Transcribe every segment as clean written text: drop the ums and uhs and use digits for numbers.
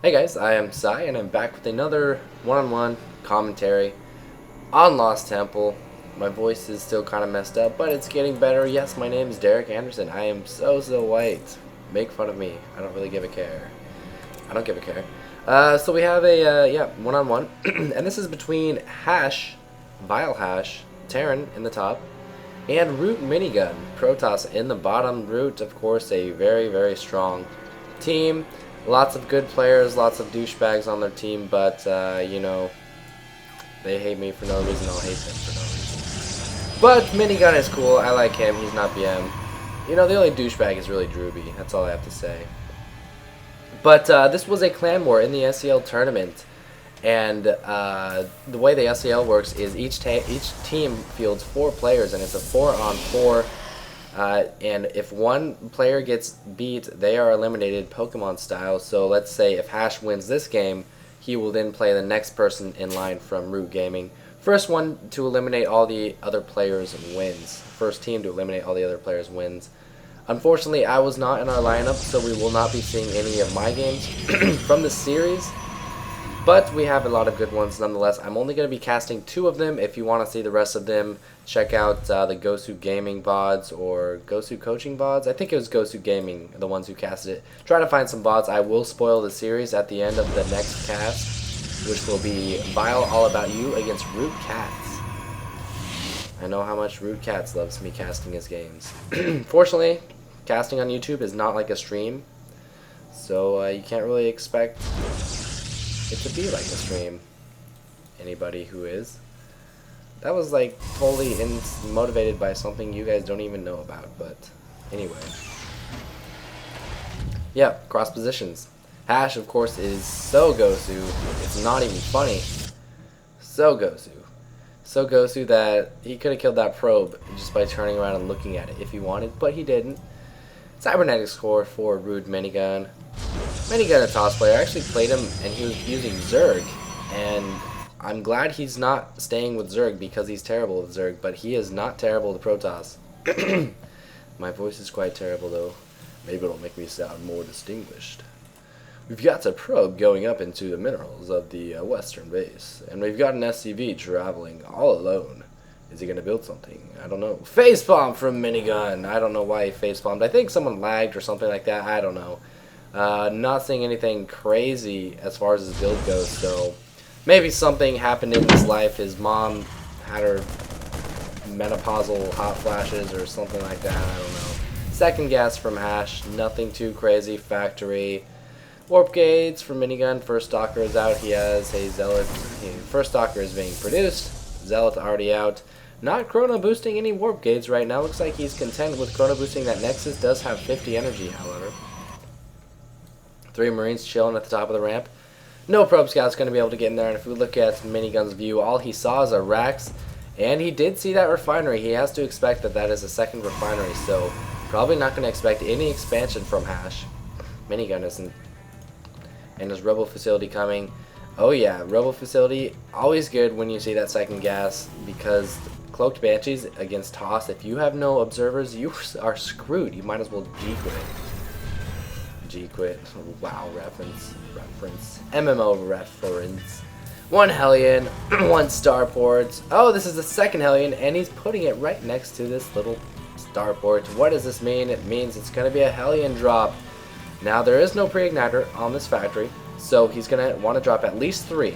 Hey guys, I am Psy, and I'm back with another one-on-one commentary on Lost Temple. My voice is still kind of messed up, but it's getting better. Yes, my name is Derek Anderson. I am so white. Make fun of me. I don't really give a care. I don't give a care. So we have a, one-on-one, and this is between vileHasHe, Terran in the top, and ROOTMinigun, Protoss in the bottom. Root, of course, a very strong team. Lots of good players, lots of douchebags on their team, but, you know, they hate me for no reason, I'll hate them for no reason. But Minigun is cool, I like him, he's not BM. You know, the only douchebag is really Drewby, that's all I have to say. But this was a clan war in the SCL tournament, and the way the SCL works is each team fields 4 players, and it's a 4-on-4. And if one player gets beat, they are eliminated Pokemon style. So let's say if Hash wins this game, he will then play the next person in line from Root Gaming. First one to eliminate all the other players wins. First team to eliminate all the other players wins. Unfortunately, I was not in our lineup, so we will not be seeing any of my games from the series. But we have a lot of good ones nonetheless. I'm only going to be casting 2 of them. If you want to see the rest of them, check out the Gosu Gaming VODs or Gosu Coaching VODs. I think it was Gosu Gaming, the ones who casted it. Try to find some VODs. I will spoil the series at the end of the next cast, which will be Vile All About You against Root Cats. I know how much Root Cats loves me casting his games. Fortunately, casting on YouTube is not like a stream, so you can't really expect it to be like a stream. Anybody who is. That was like totally motivated by something you guys don't even know about, but anyway. Yeah, cross positions. Hash, of course, is so Gosu, it's not even funny. So Gosu. So Gosu that he could have killed that probe just by turning around and looking at it if he wanted, but he didn't. Cybernetic score for ROOTMinigun. Minigun, a toss player. I actually played him and he was using Zerg, and I'm glad he's not staying with Zerg because he's terrible with Zerg, but he is not terrible with Protoss. My voice is quite terrible though. Maybe it'll make me sound more distinguished. We've got a probe going up into the minerals of the western base, and we've got an SCV traveling all alone. Is he going to build something? I don't know. Facepalm from Minigun. I don't know why he facepalmed. I think someone lagged or something like that. I don't know. Not seeing anything crazy as far as his build goes, so maybe something happened in his life. His mom had her menopausal hot flashes or something like that. I don't know. Second gas from Hash. Nothing too crazy. Factory. Warp gates for Minigun. First Stalker is out. He has a Zealot. First Stalker is being produced. Zealot already out. Not chrono boosting any warp gates right now. Looks like he's content with chrono boosting that Nexus. Does have 50 energy, however. 3 Marines chilling at the top of the ramp. No probe scout's going to be able to get in there. And if we look at Minigun's view, all he saw is a Rax. And he did see that refinery. He has to expect that that is a second refinery. So probably not going to expect any expansion from Hash. Minigun isn't. And his Rebel facility coming. Oh yeah, Rebel facility. Always good when you see that second gas, because Cloaked Banshees against Toss, if you have no observers, you are screwed. You might as well G-quit. G-quit. Wow, reference. MMO reference. 1 Hellion, 1 Starport. Oh, this is the second Hellion, and he's putting it right next to this little Starport. What does this mean? It means it's going to be a Hellion drop. Now, there is no pre-igniter on this factory, so he's going to want to drop at least 3.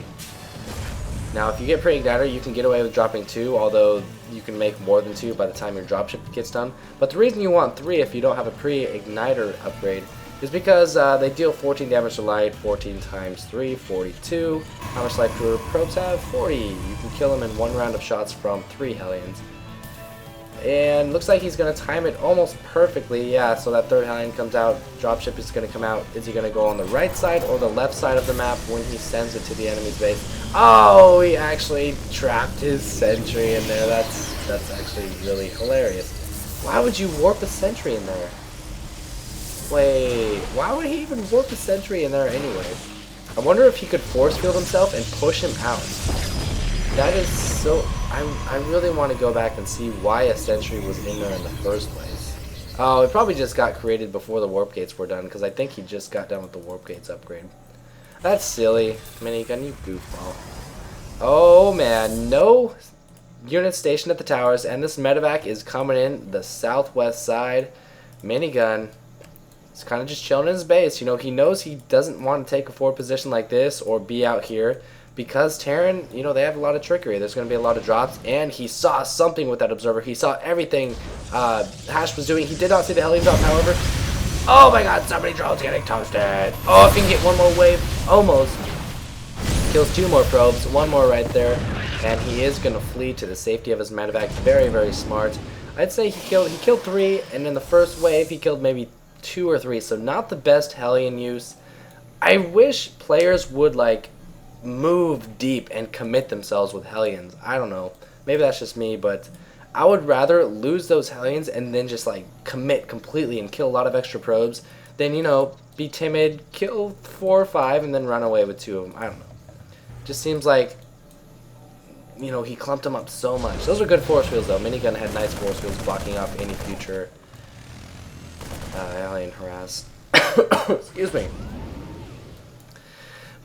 Now, if you get pre-igniter, you can get away with dropping 2, although you can make more than 2 by the time your dropship gets done. But the reason you want 3 if you don't have a pre-igniter upgrade is because they deal 14 damage to light, 14 times 3, 42. How much life do probes have? 40. You can kill him in 1 round of shots from 3 Hellions. And looks like he's going to time it almost perfectly. Yeah, so that 3rd Hellion comes out. Dropship is going to come out. Is he going to go on the right side or the left side of the map when he sends it to the enemy's base? Oh, he actually trapped his sentry in there. That's actually really hilarious. Why would you warp a sentry in there? Wait, why would he even warp a sentry in there anyway? I wonder if he could force field himself and push him out. That is so... I really want to go back and see why a sentry was in there in the first place. Oh, it probably just got created before the warp gates were done, because I think he just got done with the warp gates upgrade. That's silly. Minigun, you goofball. Oh man, no unit stationed at the towers, and this medevac is coming in the southwest side. Minigun is kind of just chilling in his base. You know, he knows he doesn't want to take a forward position like this or be out here because Terran, you know, they have a lot of trickery. There's going to be a lot of drops, and he saw something with that observer. He saw everything Hash was doing. He did not see the Hellion drop, however. Oh my god, so many drones getting toasted. Oh, if he can get one more wave, almost. Kills 2 more probes, 1 more right there, and he is going to flee to the safety of his medevac. Very, very smart. I'd say he killed 3, and in the first wave he killed maybe 2 or 3, so not the best Hellion use. I wish players would like move deep and commit themselves with Hellions. I don't know, maybe that's just me, but I would rather lose those Hellions and then just like commit completely and kill a lot of extra probes than, you know, be timid, kill 4 or 5 and then run away with 2 of them. I don't know. Just seems like, you know, he clumped them up so much. Those are good force fields though. Minigun had nice force fields blocking off any future Hellion harass. Excuse me.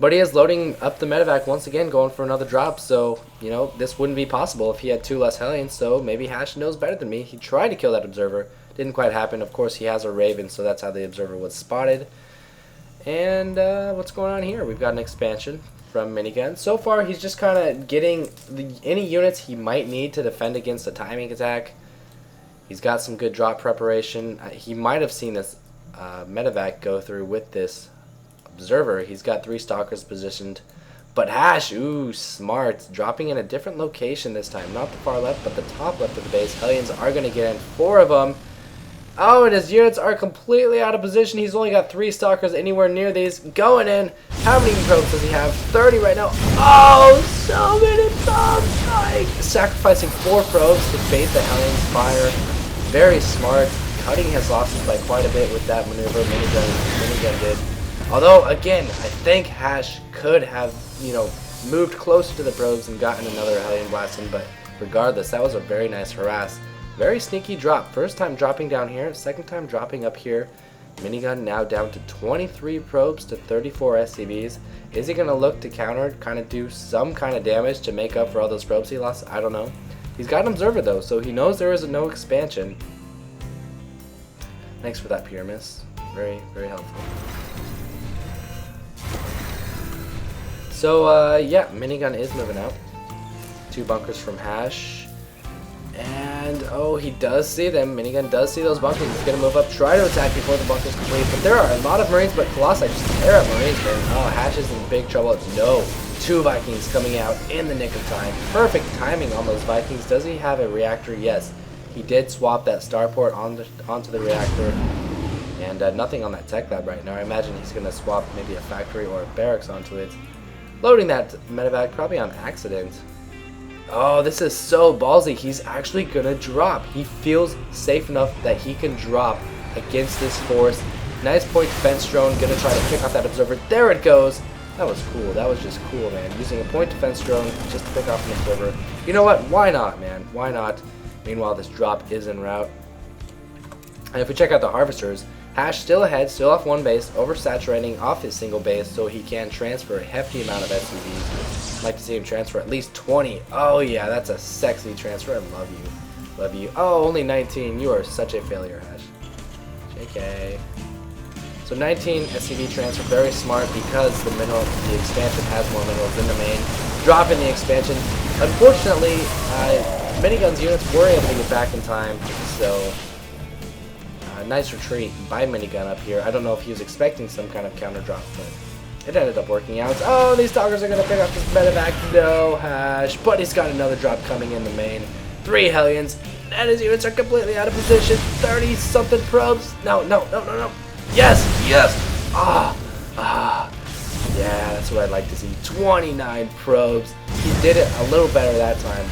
But he is loading up the medevac once again, going for another drop. So, you know, this wouldn't be possible if he had 2 less Hellions. So maybe Hash knows better than me. He tried to kill that observer. Didn't quite happen. Of course, he has a Raven, so that's how the observer was spotted. And what's going on here? We've got an expansion from Minigun. So far, he's just kind of getting any units he might need to defend against a timing attack. He's got some good drop preparation. He might have seen this medevac go through with this observer. He's got 3 stalkers positioned, but Hash, ooh, smart, dropping in a different location this time, not the far left but the top left of the base. Hellions are going to get in, 4 of them. Oh, and his units are completely out of position. He's only got 3 stalkers anywhere near these going in. How many probes does he have? 30 right now. Oh, so many probes. Like, sacrificing 4 probes to bait the Hellions fire. Very smart, cutting his losses by quite a bit with that maneuver. Minigun did. Although, again, I think Hash could have, you know, moved closer to the probes and gotten another Hellion blast in, but regardless, that was a very nice harass. Very sneaky drop. First time dropping down here, second time dropping up here. Minigun now down to 23 probes to 34 SCVs. Is he going to look to counter, kind of do some kind of damage to make up for all those probes he lost? I don't know. He's got an observer though, so he knows there is no expansion. Thanks for that, Pyramus. Very, very helpful. So, yeah, Minigun is moving out. 2 bunkers from Hash. And, oh, he does see them. Minigun does see those bunkers. He's going to move up, try to attack before the bunkers complete. But there are a lot of Marines, but Colossi just tear up Marines, man. Oh, Hash is in big trouble. No. 2 Vikings coming out in the nick of time. Perfect timing on those Vikings. Does he have a reactor? Yes. He did swap that starport onto the reactor. And nothing on that tech lab right now. I imagine he's going to swap maybe a factory or a barracks onto it. Loading that medevac probably on accident. Oh, this is so ballsy. He's actually going to drop. He feels safe enough that he can drop against this force. Nice point defense drone. Going to try to pick off that observer. There it goes. That was cool. That was just cool, man. Using a point defense drone just to pick off an observer. You know what? Why not, man? Why not? Meanwhile, this drop is en route. And if we check out the harvesters, Hash still ahead, still off 1 base, oversaturating off his single base so he can transfer a hefty amount of SCVs. I'd like to see him transfer at least 20. Oh yeah, that's a sexy transfer. I love you. Love you. Oh, only 19. You are such a failure, Hash. JK. So 19 SCV transfer, very smart because the expansion has more minerals than the main. Drop in the expansion. Unfortunately, Minigun's units were able to get back in time, so nice retreat by Minigun up here. I don't know if he was expecting some kind of counter drop, but it ended up working out. Oh, these stalkers are going to pick up this medevac. No, Hash. But he's got another drop coming in the main. 3 Hellions, and his units are completely out of position. 30-something probes. No. Yes. Yeah, that's what I'd like to see. 29 probes. He did it a little better that time.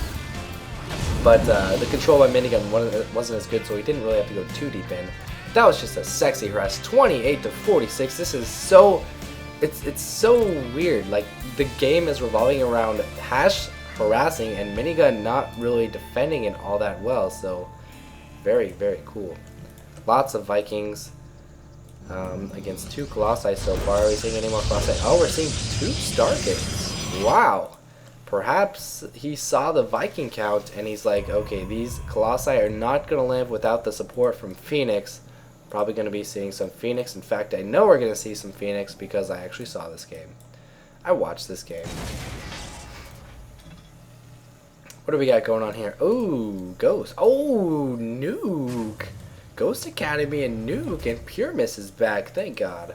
But the control by Minigun wasn't as good, so he didn't really have to go too deep in. That was just a sexy harass. 28 to 46. This is so... It's so weird. Like, the game is revolving around Hash harassing and Minigun not really defending it all that well. So, very, very cool. Lots of Vikings. against 2 Colossi so far. Are we seeing any more Colossi? Oh, we're seeing 2 Stargates. Wow. Perhaps he saw the Viking count and he's like, okay, these Colossi are not going to live without the support from Phoenix. Probably going to be seeing some Phoenix. In fact, I know we're going to see some Phoenix because I actually saw this game. I watched this game. What do we got going on here? Oh, Ghost. Oh, Nuke. Ghost Academy and Nuke and Pure Miss is back. Thank God.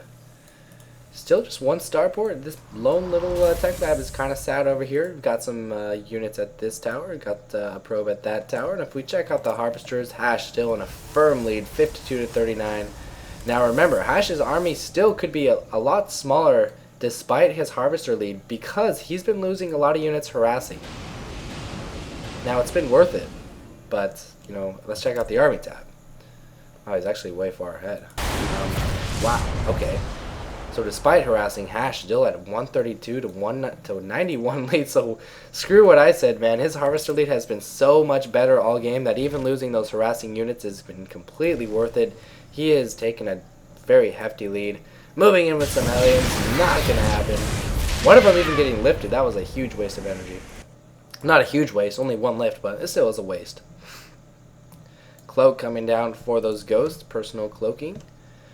Still just 1 starport. This lone little tech lab is kind of sad over here. We've got some units at this tower. Got a probe at that tower. And if we check out the Harvesters, Hash still in a firm lead, 52 to 39. Now remember, Hash's army still could be a lot smaller despite his Harvester lead because he's been losing a lot of units harassing. Now it's been worth it, but you know, let's check out the army tab. Oh, he's actually way far ahead. Wow. Okay. So despite harassing, Hash still at 132 to 91 lead. So screw what I said, man. His Harvester lead has been so much better all game that even losing those harassing units has been completely worth it. He has taken a very hefty lead. Moving in with some aliens, not gonna happen. One of them even getting lifted. That was a huge waste of energy. Not a huge waste, only 1 lift, but it still was a waste. Cloak coming down for those ghosts, personal cloaking.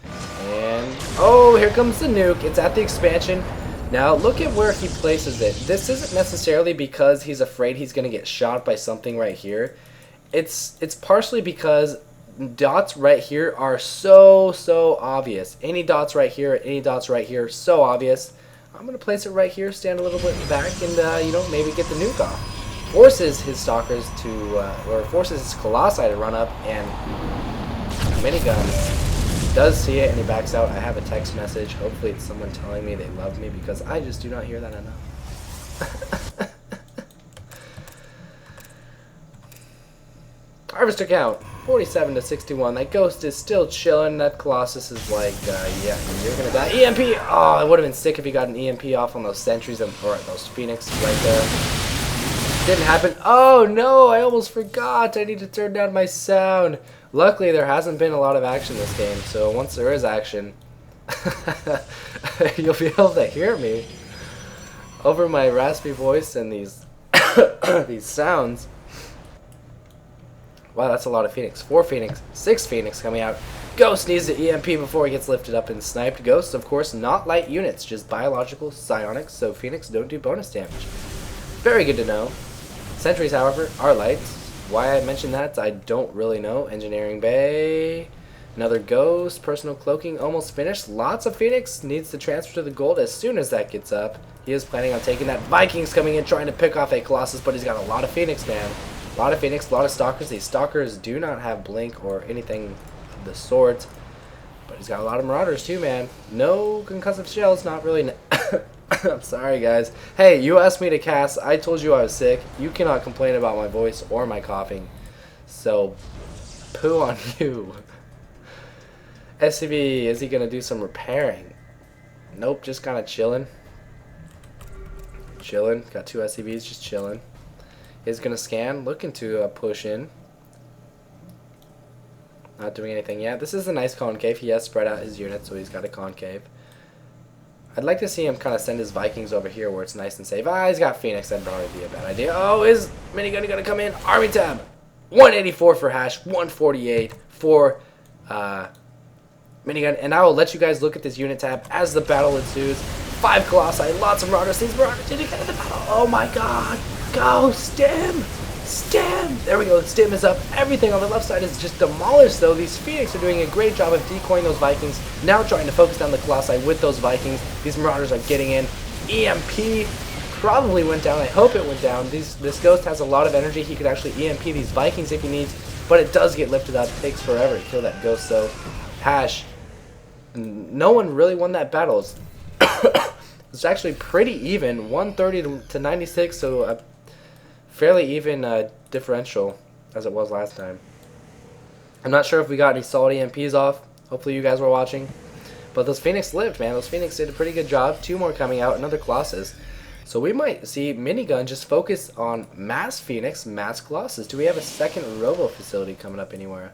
And, oh, here comes the nuke. It's at the expansion. Now, look at where he places it. This isn't necessarily because he's afraid he's going to get shot by something right here. It's partially because dots right here are so obvious. Any dots right here, any dots right here, so obvious. I'm going to place it right here, stand a little bit back, and, you know, maybe get the nuke off. Forces his stalkers to, or forces his colossi to run up, and Minigun does see it and he backs out. I have a text message. Hopefully it's someone telling me they love me because I just do not hear that enough. Harvester count 47 to 61. That ghost is still chilling. That Colossus is like, yeah, you're gonna die. EMP! Oh, it would have been sick if he got an EMP off on those sentries or those Phoenix right there. Didn't happen. Oh no, I almost forgot. I need to turn down my sound. Luckily, there hasn't been a lot of action this game, so once there is action, you'll be able to hear me over my raspy voice and these these sounds. Wow, that's a lot of Phoenix. 4 Phoenix, 6 Phoenix coming out. Ghost needs the EMP before he gets lifted up and sniped. Ghosts, of course, not light units, just biological psionics, so Phoenix don't do bonus damage. Very good to know. Sentries, however, are light. Why I mentioned that, I don't really know. Engineering Bay. Another Ghost. Personal Cloaking almost finished. Lots of Phoenix. Needs to transfer to the gold as soon as that gets up. He is planning on taking that. Vikings coming in trying to pick off a Colossus, but he's got a lot of Phoenix, man. A lot of Phoenix, a lot of Stalkers. These Stalkers do not have Blink or anything of the sort. But he's got a lot of Marauders too, man. No concussive shells, not really. I'm sorry, guys. Hey, you asked me to cast. I told you I was sick. You cannot complain about my voice or my coughing. So, poo on you. SCV, is he going to do some repairing? Nope, just kind of chilling. Chilling. Got 2 SCVs just chilling. He's going to scan, looking to push in. Not doing anything yet. This is a nice concave. He has spread out his units, so he's got a concave. I'd like to see him kind of send his Vikings over here where it's nice and safe. Ah, he's got Phoenix. That'd probably be a bad idea. Oh, is Minigun going to come in? Army tab. 184 for Hash. 148 for Minigun. And I will let you guys look at this unit tab as the battle ensues. 5 Colossi. Lots of Marauders. These Marauders did get in the battle. Oh my god. Go, Stim. Stim! There we go, Stim is up. Everything on the left side is just demolished, though. These Phoenix are doing a great job of decoying those Vikings. Now trying to focus down the Colossi with those Vikings. These Marauders are getting in. EMP probably went down. I hope it went down. This Ghost has a lot of energy. He could actually EMP these Vikings if he needs, but it does get lifted up. It takes forever to kill that Ghost, though. Hash. No one really won that battle. It's actually pretty even. 130 to 96, so fairly even differential as it was last time. I'm not sure if we got any solid EMPs off. Hopefully you guys were watching. But those Phoenix lived, man. Those Phoenix did a pretty good job. 2 more coming out. Another Colossus. So we might see Minigun just focus on mass Phoenix, mass Colossus. Do we have a second Robo facility coming up anywhere?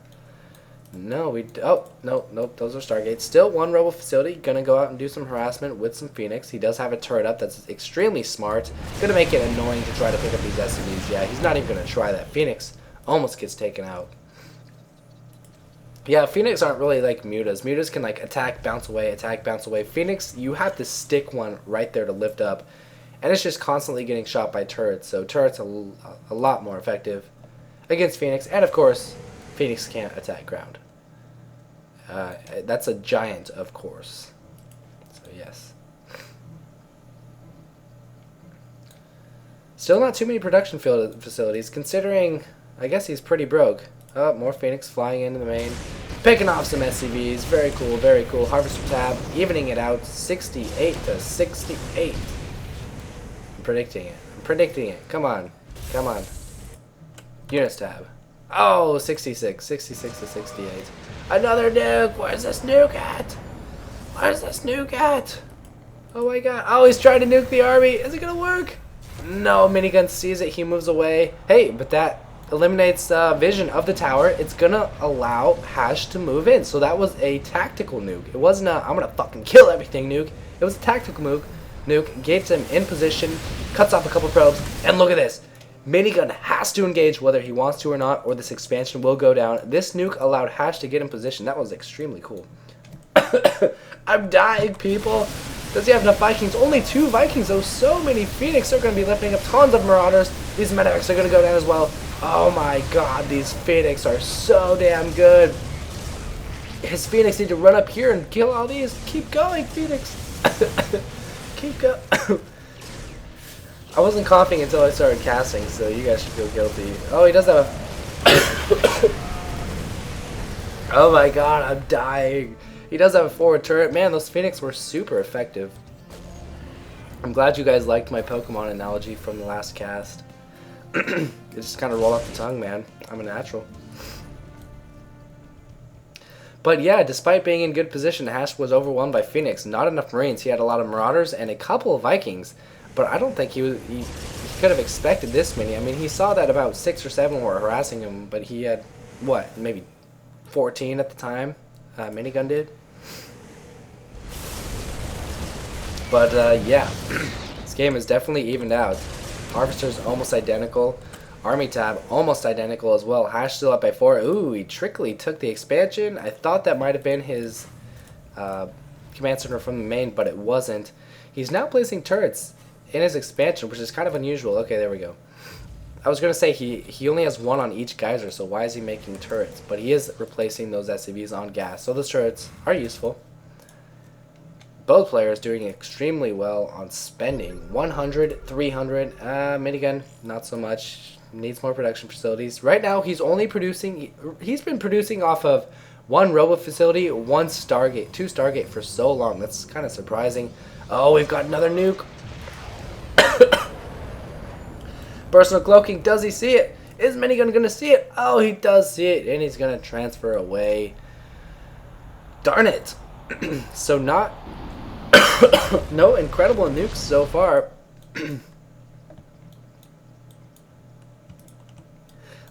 No, oh, no, nope, those are Stargates. Still one Rebel facility. Gonna go out and do some harassment with some Phoenix. He does have a turret up that's extremely smart. Gonna make it annoying to try to pick up these SCVs. Yeah, he's not even gonna try that. Phoenix almost gets taken out. Yeah, Phoenix aren't really like mutas. Mutas can like attack, bounce away, attack, bounce away. Phoenix, you have to stick one right there to lift up. And it's just constantly getting shot by turrets. So turrets are a lot more effective against Phoenix. And of course, Phoenix can't attack ground. That's a giant, of course. So yes. Still not too many production facilities, considering I guess he's pretty broke. Oh, more Phoenix flying into the main. Picking off some SCVs. Very cool, very cool. Harvester tab, evening it out. 68 to 68. I'm predicting it. I'm predicting it. Come on. Come on. Units tab. Oh, 66. 66 to 68. Another nuke. Where's this nuke at? Where's this nuke at? Oh my god. Oh, he's trying to nuke the army. Is it going to work? No, minigun sees it. He moves away. Hey, but that eliminates vision of the tower. It's gonna allow Hash to move in. So that was a tactical nuke. It wasn't a I'm gonna fucking kill everything nuke. It was a tactical nuke. Gets him in position, cuts off a couple probes, and look at this. Minigun has to engage whether he wants to or not, or this expansion will go down. This nuke allowed Hash to get in position. That was extremely cool. I'm dying, people. Does he have enough Vikings? Only 2 Vikings, though. So many Phoenix are going to be lifting up tons of Marauders. These medics are going to go down as well. Oh my god, these Phoenix are so damn good. His Phoenix need to run up here and kill all these. Keep going, Phoenix. Keep going. I wasn't coughing until I started casting, so you guys should feel guilty. Oh, he does have a... Oh my god, I'm dying. He does have a forward turret. Man, those Phoenix were super effective. I'm glad you guys liked my Pokemon analogy from the last cast. It just kind of rolled off the tongue, man. I'm a natural. But yeah, despite being in good position, Hash was overwhelmed by Phoenix. Not enough Marines. He had a lot of Marauders and a couple of Vikings. But I don't think he could have expected this many. I mean, he saw that about 6 or 7 were harassing him, but he had, what, maybe 14 at the time? Minigun did. But yeah, this game is definitely evened out. Harvester's almost identical. Army tab almost identical as well. Hash still up by 4. Ooh, he trickily took the expansion. I thought that might have been his command center from the main, but it wasn't. He's now placing turrets in his expansion, which is kind of unusual. Okay, there we go. I was going to say he only has 1 on each geyser, so why is he making turrets? But he is replacing those SCVs on gas, so those turrets are useful. Both players doing extremely well on spending. 100, 300, minigun, not so much. Needs more production facilities. Right now, he's been producing off of 1 Robo facility, 1 Stargate, 2 Stargate for so long. That's kind of surprising. Oh, we've got another nuke. Personal cloaking, does he see it? Is Minigun going to see it? Oh, he does see it, and he's going to transfer away. Darn it. So not... no incredible nukes so far.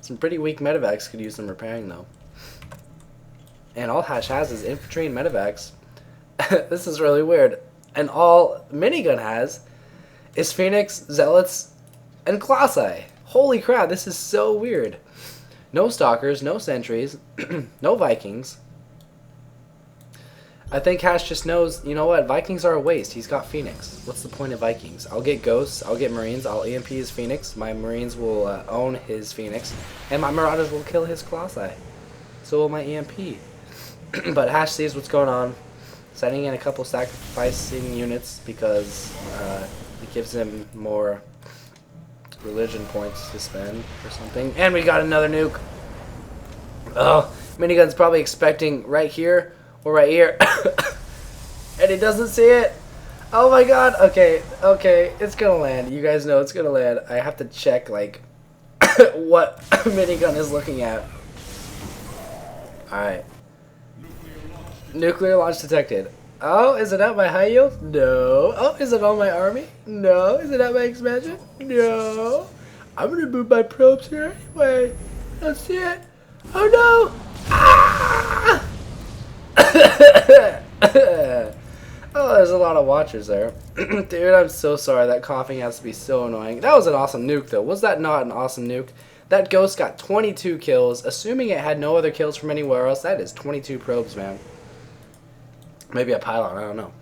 Some pretty weak medevacs could use some repairing, though. And all Hash has is infantry and medevacs. This is really weird. And all Minigun has is Phoenix, Zealots, and Colossi. Holy crap, this is so weird. No Stalkers, no Sentries, no Vikings. I think Hash just knows, you know what, Vikings are a waste. He's got Phoenix. What's the point of Vikings? I'll get Ghosts, I'll get Marines, I'll EMP his Phoenix, my Marines will own his Phoenix, and my Marauders will kill his Colossi. So will my EMP. But Hash sees what's going on, sending in a couple sacrificing units because it gives him more religion points to spend or something. And we got another nuke. Oh, Minigun's probably expecting right here or right here. And he doesn't see it. Oh my god. Okay, it's gonna land. You guys know it's gonna land. I have to check like what Minigun is looking at. Alright. Nuclear launch detected. Oh, is it at my high yield? No. Oh, is it on my army? No. Is it at my expansion? No. I'm gonna move my probes here anyway. Let's see it. Oh no! Ah! Ah! Oh, there's a lot of watchers there. Dude, I'm so sorry. That coughing has to be so annoying. That was an awesome nuke, though. Was that not an awesome nuke? That ghost got 22 kills. Assuming it had no other kills from anywhere else, that is 22 probes, man. Maybe a pylon, I don't know.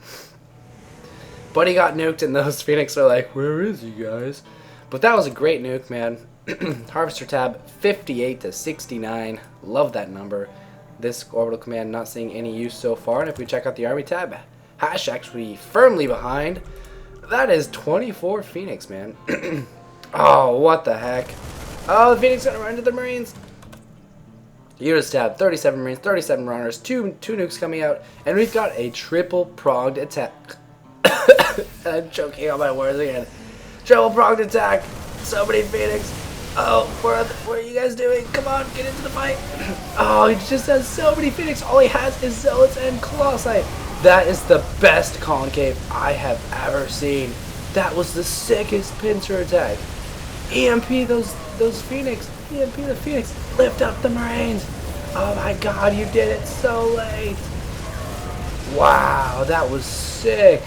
But he got nuked, and those Phoenix are like, where is he, guys? But that was a great nuke, man. Harvester tab, 58 to 69. Love that number. This orbital command not seeing any use so far. And if we check out the army tab, Hash actually firmly behind. That is 24 Phoenix, man. Oh, what the heck. Oh, the Phoenix gonna run into the Marines. Units tab, 37 Marines, 37 runners, two nukes coming out, and we've got a triple pronged attack. I'm choking on my words again. Triple pronged attack. So many Phoenix. Oh, what are you guys doing? Come on, get into the fight. Oh, he just has so many Phoenix. All he has is Zealots and Colossi. That is the best concave I have ever seen. That was the sickest pincer attack. EMP those Phoenix. EMP the Phoenix. Lift up the Marines. Oh my god, you did it so late. Wow, that was sick.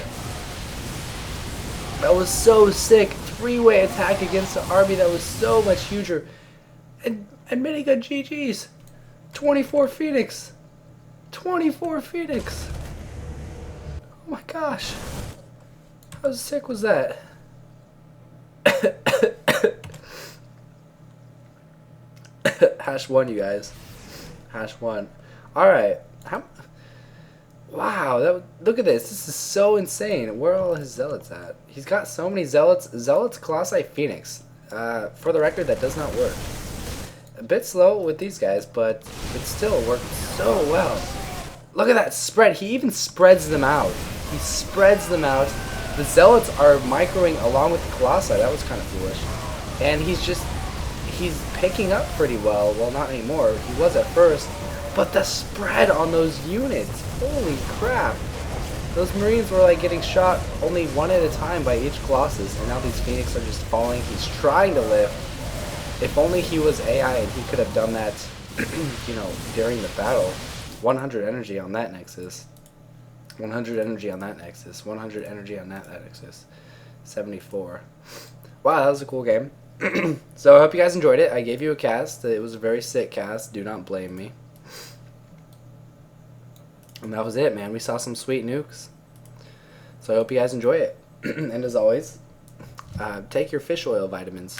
That was so sick. Three-way attack against the army that was so much huger. And minigun GG's. 24 Phoenix. 24 Phoenix. Oh my gosh. How sick was that? Hash 1, you guys. Hash 1. Alright. Wow, look at this. This is so insane. Where are all his Zealots at? He's got so many Zealots. Zealots, Colossi, Phoenix. For the record, that does not work. A bit slow with these guys, but it still worked so well. Look at that spread. He even spreads them out. He spreads them out. The Zealots are microing along with the Colossi. That was kind of foolish. And he's picking up pretty well. Well, not anymore. He was at first. But the spread on those units. Holy crap. Those Marines were like getting shot only one at a time by each Colossus. And now these Phoenix are just falling. He's trying to lift. If only he was AI and he could have done that, you know, during the battle. 100 energy on that Nexus. 100 energy on that Nexus. 100 energy on that Nexus. 74. Wow, that was a cool game. So I hope you guys enjoyed it. I gave you a cast. It was a very sick cast. Do not blame me. And that was it, man. We saw some sweet nukes. So I hope you guys enjoy it. And as always, take your fish oil vitamins.